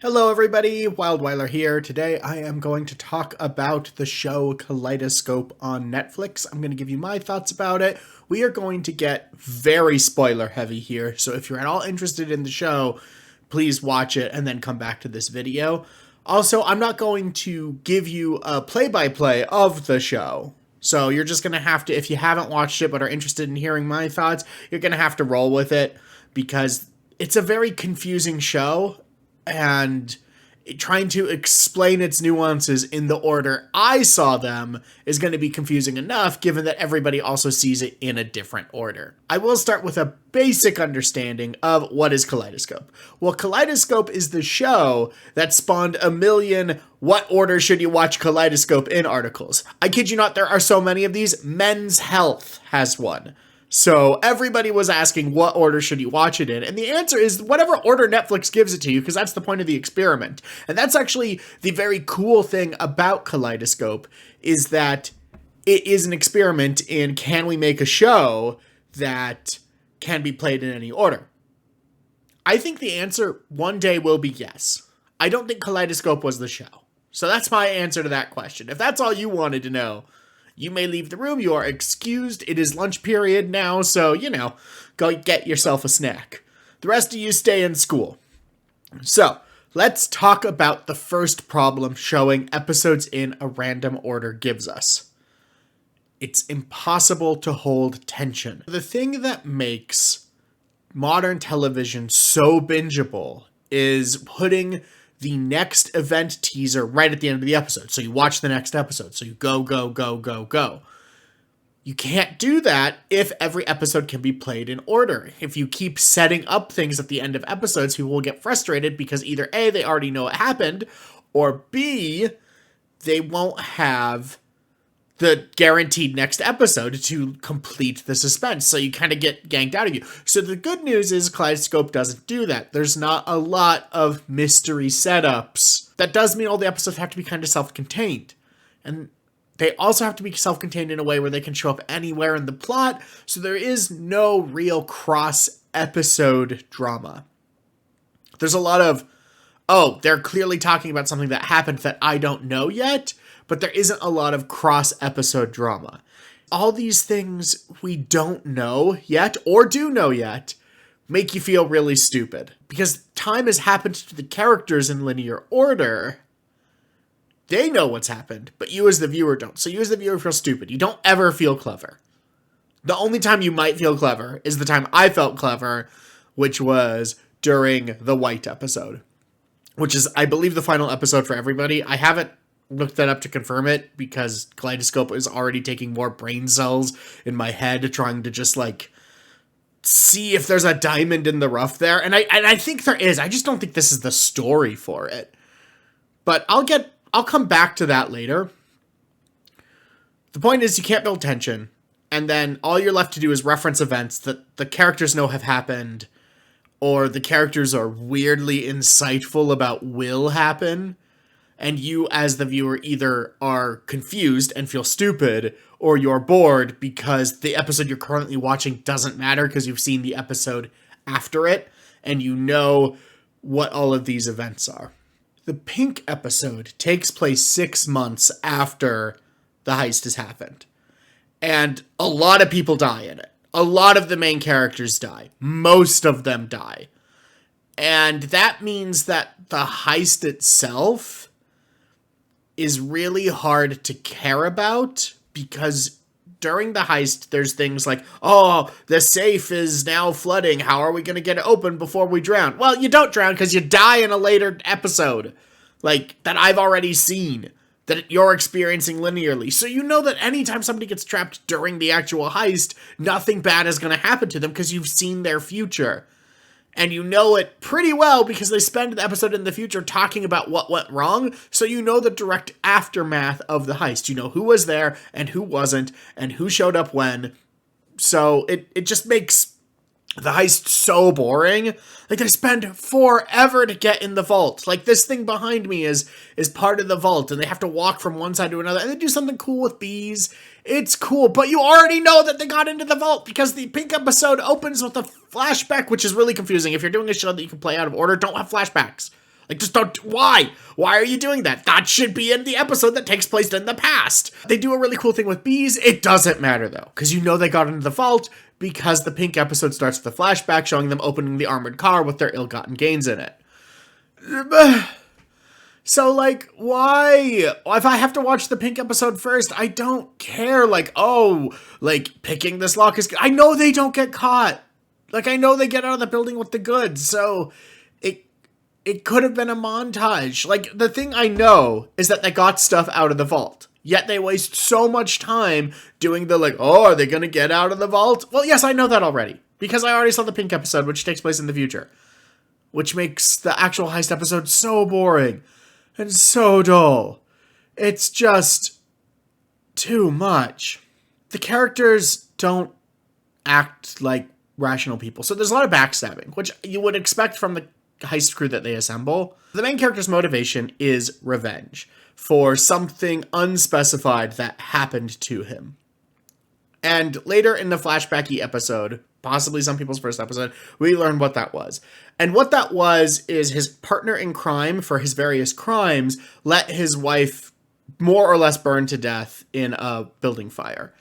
Hello everybody, Wildweiler here. Today I am going to talk about the show Kaleidoscope on Netflix. I'm going to give you my thoughts about it. We are going to get very spoiler heavy here, so if you're at all interested in the show, please watch it and then come back to this video. Also, I'm not going to give you a play-by-play of the show. So you're just going to have to, if you haven't watched it but are interested in hearing my thoughts, you're going to have to roll with it because it's a very confusing show. And trying to explain its nuances in the order I saw them is going to be confusing enough given that everybody also sees it in a different order. I will start with a basic understanding of what is Kaleidoscope. Well, Kaleidoscope is the show that spawned a million "what order should you watch Kaleidoscope in" articles. I kid you not, there are so many of these. Men's Health has one. So everybody was asking what order should you watch it in, and the answer is whatever order Netflix gives it to you, because that's the point of the experiment. And that's actually the very cool thing about Kaleidoscope, is that it is an experiment in can we make a show that can be played in any order. I think the answer one day will be yes. I don't think Kaleidoscope was the show. So that's my answer to that question. If that's all you wanted to know, you may leave the room. You are excused. It is lunch period now, so, go get yourself a snack. The rest of you stay in school. So, let's talk about the first problem showing episodes in a random order gives us. It's impossible to hold tension. The thing that makes modern television so bingeable is putting the next event teaser right at the end of the episode. So you watch the next episode. So you go, go, go, go, go. You can't do that if every episode can be played in order. If you keep setting up things at the end of episodes, people will get frustrated because either A, they already know what happened, or B, they won't have the guaranteed next episode to complete the suspense. So you kind of get ganked out of you. So the good news is Kaleidoscope doesn't do that. There's not a lot of mystery setups. That does mean all the episodes have to be kind of self-contained. And they also have to be self-contained in a way where they can show up anywhere in the plot. So there is no real cross-episode drama. There's a lot of, oh, they're clearly talking about something that happened that I don't know yet, but there isn't a lot of cross-episode drama. All these things we don't know yet, or do know yet, make you feel really stupid. Because time has happened to the characters in linear order. They know what's happened, but you as the viewer don't. So you as the viewer feel stupid. You don't ever feel clever. The only time you might feel clever is the time I felt clever, which was during the White episode. Which is, I believe, the final episode for everybody. I haven't looked that up to confirm it because Kaleidoscope is already taking more brain cells in my head trying to just see if there's a diamond in the rough there. And I think there is. I just don't think this is the story for it. But I'll come back to that later. The point is you can't build tension, and then all you're left to do is reference events that the characters know have happened, or the characters are weirdly insightful about will happen. And you, as the viewer, either are confused and feel stupid, or you're bored because the episode you're currently watching doesn't matter because you've seen the episode after it, and you know what all of these events are. The Pink episode takes place 6 months after the heist has happened. And a lot of people die in it. A lot of the main characters die. Most of them die. And that means that the heist itself is really hard to care about because during the heist, there's things like, oh, the safe is now flooding. How are we going to get it open before we drown? Well, you don't drown because you die in a later episode, that I've already seen, that you're experiencing linearly. So you know that anytime somebody gets trapped during the actual heist, nothing bad is going to happen to them because you've seen their future. And you know it pretty well because they spend the episode in the future talking about what went wrong, so you know the direct aftermath of the heist. You know who was there and who wasn't and who showed up when. So it just makes the heist so boring. They spend forever to get in the vault. This thing behind me is part of the vault, and they have to walk from one side to another, and they do something cool with bees. It's cool, but you already know that they got into the vault because the Pink episode opens with a flashback, which is really confusing. If you're doing a show that you can play out of order, don't have flashbacks. Like, just don't, why? Why are you doing that? That should be in the episode that takes place in the past. They do a really cool thing with bees. It doesn't matter though, because you know they got into the vault because the pink episode starts with a flashback showing them opening the armored car with their ill-gotten gains in it. So, like, why? If I have to watch the pink episode first, I don't care. Like, oh, like, picking this lock is... I know they don't get caught. Like, I know they get out of the building with the goods, so it could have been a montage. Like, the thing I know is that they got stuff out of the vault. Yet they waste so much time doing the, like, oh, are they going to get out of the vault? Well, yes, I know that already. Because I already saw the pink episode, which takes place in the future. Which makes the actual heist episode so boring. And so dull. It's just too much. The characters don't act like rational people. So there's a lot of backstabbing, which you would expect from the heist crew that they assemble. The main character's motivation is revenge for something unspecified that happened to him. And later in the flashbacky episode, possibly some people's first episode, we learn what that was. And what that was is his partner in crime for his various crimes let his wife more or less burn to death in a building fire.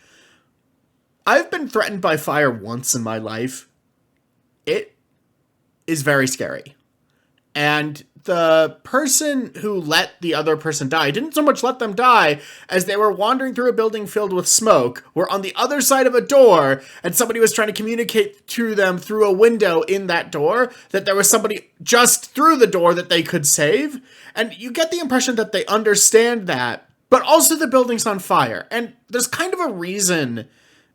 I've been threatened by fire once in my life. It is very scary. And the person who let the other person die didn't so much let them die as they were wandering through a building filled with smoke, were on the other side of a door, and somebody was trying to communicate to them through a window in that door that there was somebody just through the door that they could save. And you get the impression that they understand that, but also the building's on fire. And there's kind of a reason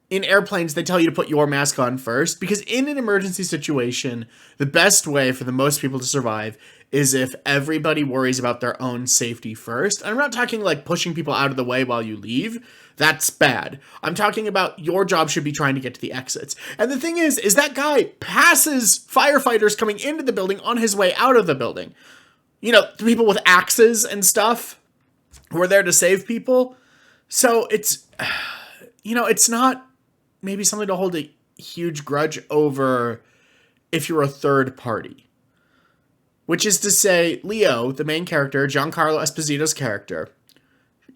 in airplanes they tell you to put your mask on first, because in an emergency situation, the best way for the most people to survive is if everybody worries about their own safety first. And I'm not talking like pushing people out of the way while you leave. That's bad. I'm talking about your job should be trying to get to the exits. And the thing is that guy passes firefighters coming into the building on his way out of the building. You know, the people with axes and stuff who are there to save people. So it's, you know, it's not maybe something to hold a huge grudge over if you're a third party. Which is to say, Leo, the main character, Giancarlo Esposito's character,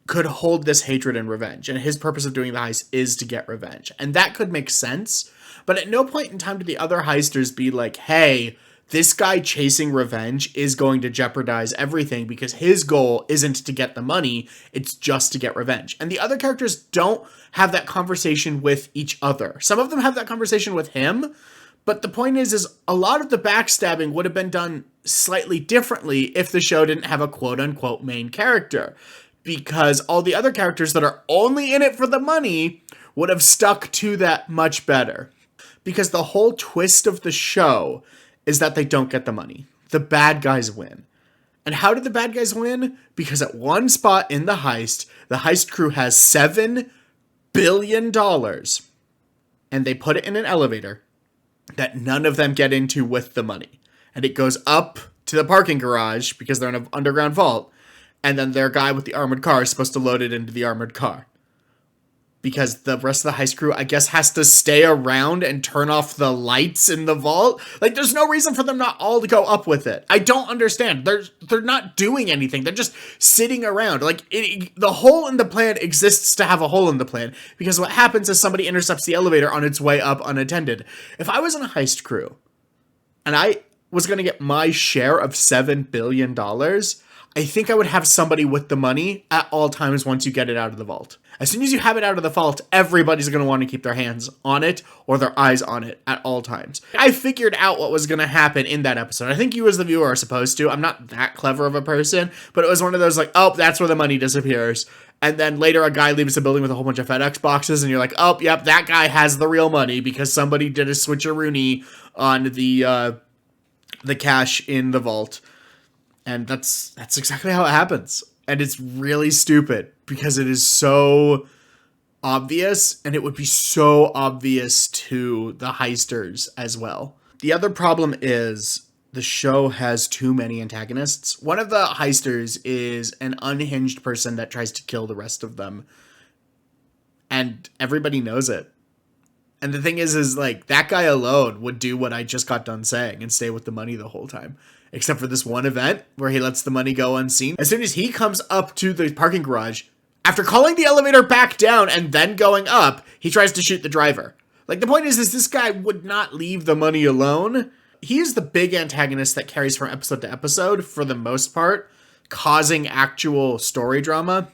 could hold this hatred and revenge. And his purpose of doing the heist is to get revenge. And that could make sense. But at no point in time did the other heisters be like, hey, this guy chasing revenge is going to jeopardize everything because his goal isn't to get the money, it's just to get revenge. And the other characters don't have that conversation with each other. Some of them have that conversation with him, but the point is a lot of the backstabbing would have been done slightly differently if the show didn't have a quote-unquote main character. Because all the other characters that are only in it for the money would have stuck to that much better. Because the whole twist of the show is that they don't get the money. The bad guys win. And how did the bad guys win? Because at one spot in the heist crew has $7 billion. And they put it in an elevator that none of them get into with the money. And it goes up to the parking garage because they're in an underground vault. And then their guy with the armored car is supposed to load it into the armored car. Because the rest of the heist crew, I guess, has to stay around and turn off the lights in the vault. Like, there's no reason for them not all to go up with it. I don't understand. They're not doing anything. They're just sitting around. Like, the hole in the plan exists to have a hole in the plan. Because what happens is somebody intercepts the elevator on its way up unattended. If I was in a heist crew, and I was going to get my share of $7 billion, I think I would have somebody with the money at all times once you get it out of the vault. As soon as you have it out of the vault, everybody's going to want to keep their hands on it or their eyes on it at all times. I figured out what was going to happen in that episode. I think you as the viewer are supposed to. I'm not that clever of a person, but it was one of those like, oh, that's where the money disappears. And then later a guy leaves the building with a whole bunch of FedEx boxes and you're like, oh, yep, that guy has the real money because somebody did a switcheroony on the cash in the vault. And that's exactly how it happens. And it's really stupid because it is so obvious, and it would be so obvious to the heisters as well. The other problem is the show has too many antagonists. One of the heisters is an unhinged person that tries to kill the rest of them. And everybody knows it. And the thing is like, that guy alone would do what I just got done saying and stay with the money the whole time. except for this one event where he lets the money go unseen. As soon as he comes up to the parking garage, after calling the elevator back down and then going up, he tries to shoot the driver. Like, the point is this guy would not leave the money alone. He is the big antagonist that carries from episode to episode for the most part, causing actual story drama.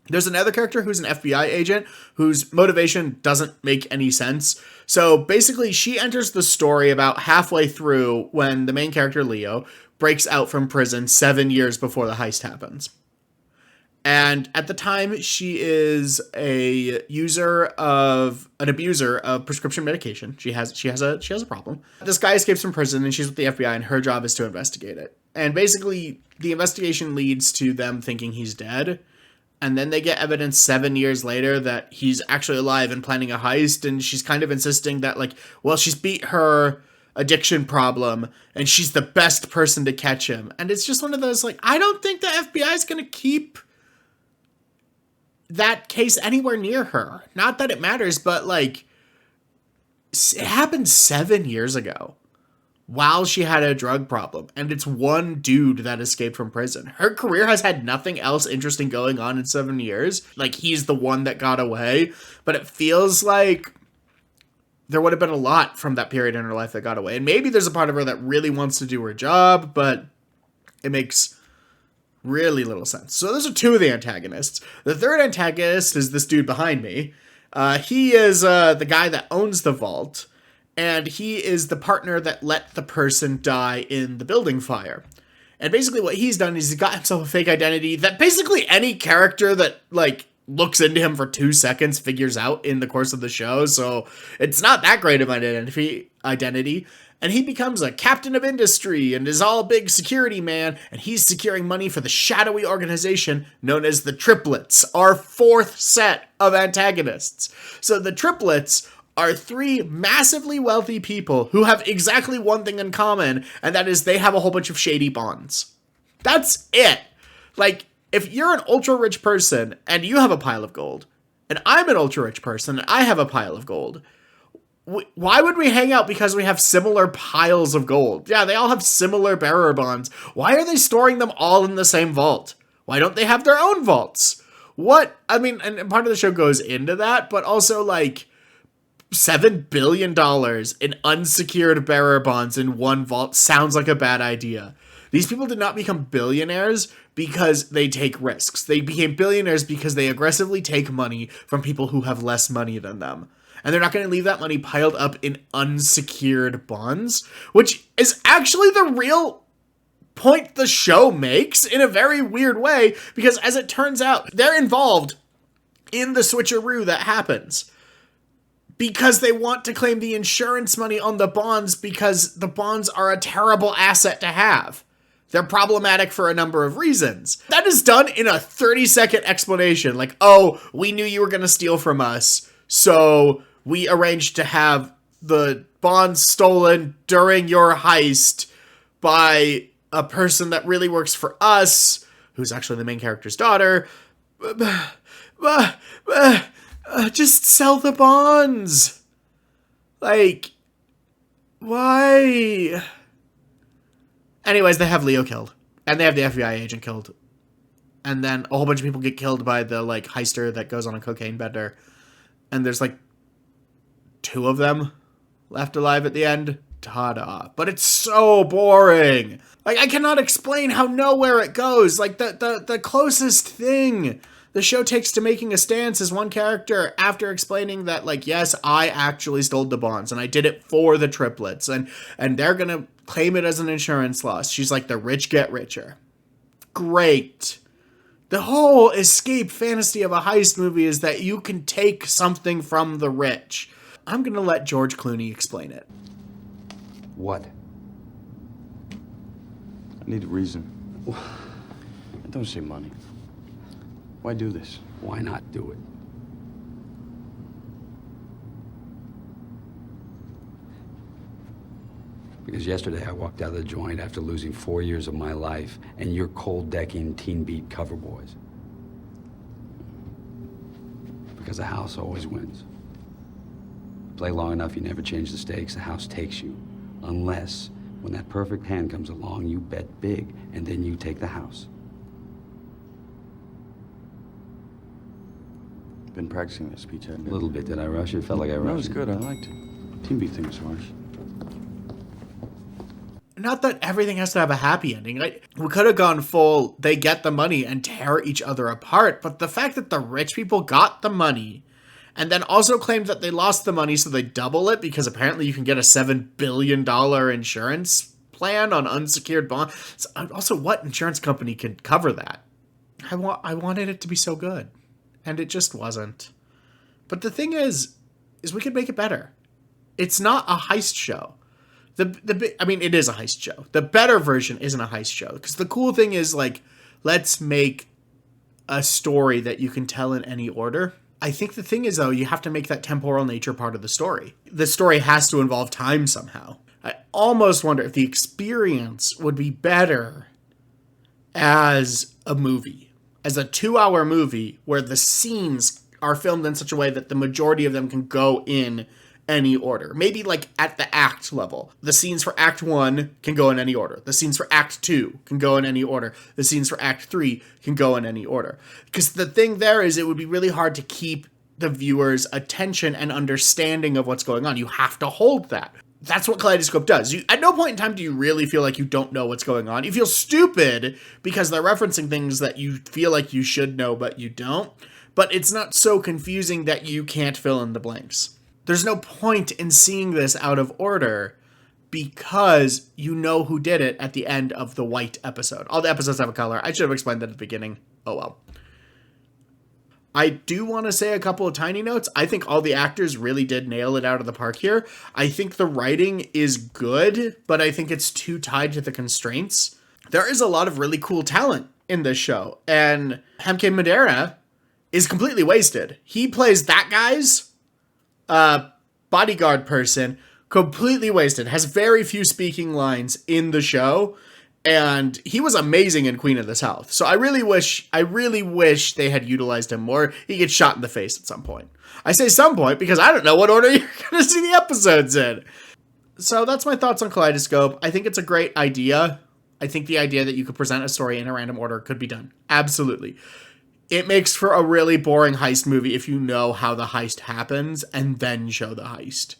There's another character who's an FBI agent whose motivation doesn't make any sense. So basically, she enters the story about halfway through when the main character, Leo, breaks out from prison 7 years before the heist happens. And at the time, she is an abuser of prescription medication. She has a problem. This guy escapes from prison and she's with the FBI, and her job is to investigate it. And basically, the investigation leads to them thinking he's dead. And then they get evidence 7 years later that he's actually alive and planning a heist. And she's kind of insisting that, like, well, she's beat her addiction problem and she's the best person to catch him. And it's just one of those, like, I don't think the FBI is going to keep that case anywhere near her. Not that it matters, but, like, it happened 7 years ago while she had a drug problem, and it's one dude that escaped from prison. Her career has had nothing else interesting going on in 7 years. Like, he's the one that got away, but it feels like there would have been a lot from that period in her life that got away. And maybe there's a part of her that really wants to do her job, but it makes really little sense. So those are two of the antagonists. The third antagonist is this dude behind me. He is the guy that owns the vault, and he is the partner that let the person die in the building fire. And basically what he's done is he's got himself a fake identity that basically any character that, like, looks into him for 2 seconds figures out in the course of the show. So it's not that great of an identity. And he becomes a captain of industry and is all big security man. And he's securing money for the shadowy organization known as the Triplets, our fourth set of antagonists. So the Triplets are three massively wealthy people who have exactly one thing in common, and that is they have a whole bunch of shady bonds. That's it. Like, if you're an ultra-rich person and you have a pile of gold, and I'm an ultra-rich person and I have a pile of gold, why would we hang out because we have similar piles of gold? Yeah, they all have similar bearer bonds. Why are they storing them all in the same vault? Why don't they have their own vaults? What? I mean, and part of the show goes into that, but also, like, $7 billion in unsecured bearer bonds in one vault sounds like a bad idea. These people did not become billionaires because they take risks. They became billionaires because they aggressively take money from people who have less money than them. And they're not going to leave that money piled up in unsecured bonds, which is actually the real point the show makes in a very weird way, because as it turns out, they're involved in the switcheroo that happens because they want to claim the insurance money on the bonds because the bonds are a terrible asset to have. They're problematic for a number of reasons. That is done in a 30-second explanation. Like, oh, we knew you were going to steal from us, so we arranged to have the bonds stolen during your heist by a person that really works for us, who's actually the main character's daughter. Just sell the bonds. Like, why? Anyways, they have Leo killed. And they have the FBI agent killed. And then a whole bunch of people get killed by the, like, heister that goes on a cocaine bender. And there's, like, 2 of them left alive at the end. Ta-da. But it's so boring. Like, I cannot explain how nowhere it goes. Like, the closest thing the show takes to making a stance is one character after explaining that, like, yes, I actually stole the bonds and I did it for the Triplets, and they're gonna claim it as an insurance loss. She's like, the rich get richer. Great. The whole escape fantasy of a heist movie is that you can take something from the rich. I'm gonna let George Clooney explain it. What? I need a reason. Don't say money. Why do this? Why not do it? Because yesterday I walked out of the joint after losing 4 years of my life, and you're cold decking Teen Beat cover boys. Because the house always wins. Play long enough, you never change the stakes, the house takes you. Unless, When that perfect hand comes along, you bet big, and then you take the house. Been practicing that speech, hadn't A you? little bit. Did I rush it? Felt like I rushed No, it was it. good. I liked it. Team beat thing was harsh. Not that everything has to have a happy ending. We could have gone full, they get the money and tear each other apart, but the fact that the rich people got the money and then also claimed that they lost the money so they double it because apparently you can get a $7 billion insurance plan on unsecured bonds. So also, what insurance company could cover that? I wanted it to be so good, and it just wasn't. But the thing is we could make it better. It's not a heist show. It is a heist show. The better version isn't a heist show. Because the cool thing is, like, let's make a story that you can tell in any order. I think the thing is, though, you have to make that temporal nature part of the story. The story has to involve time somehow. I almost wonder if the experience would be better as a movie. As a 2-hour movie where the scenes are filmed in such a way that the majority of them can go in any order. Maybe like at the act level. The scenes for Act 1 can go in any order. The scenes for Act 2 can go in any order. The scenes for Act 3 can go in any order. Because the thing there is it would be really hard to keep the viewer's attention and understanding of what's going on. You have to hold that. That's what Kaleidoscope does. At no point in time do you really feel like you don't know what's going on. You feel stupid because they're referencing things that you feel like you should know but you don't. But it's not so confusing that you can't fill in the blanks. There's no point in seeing this out of order because you know who did it at the end of the white episode. All the episodes have a color. I should have explained that at the beginning. Oh well. I do want to say a couple of tiny notes. I think all the actors really did nail it out of the park here. I think the writing is good, but I think it's too tied to the constraints. There is a lot of really cool talent in this show, and Hemke Madera is completely wasted. He plays that guy's bodyguard person, completely wasted, has very few speaking lines in the show, and he was amazing in Queen of the South. So I really wish they had utilized him more. He gets shot in the face at some point. I say some point because I don't know what order you're going to see the episodes in. So that's my thoughts on Kaleidoscope. I think it's a great idea. I think the idea that you could present a story in a random order could be done. Absolutely. It makes for a really boring heist movie if you know how the heist happens and then show the heist.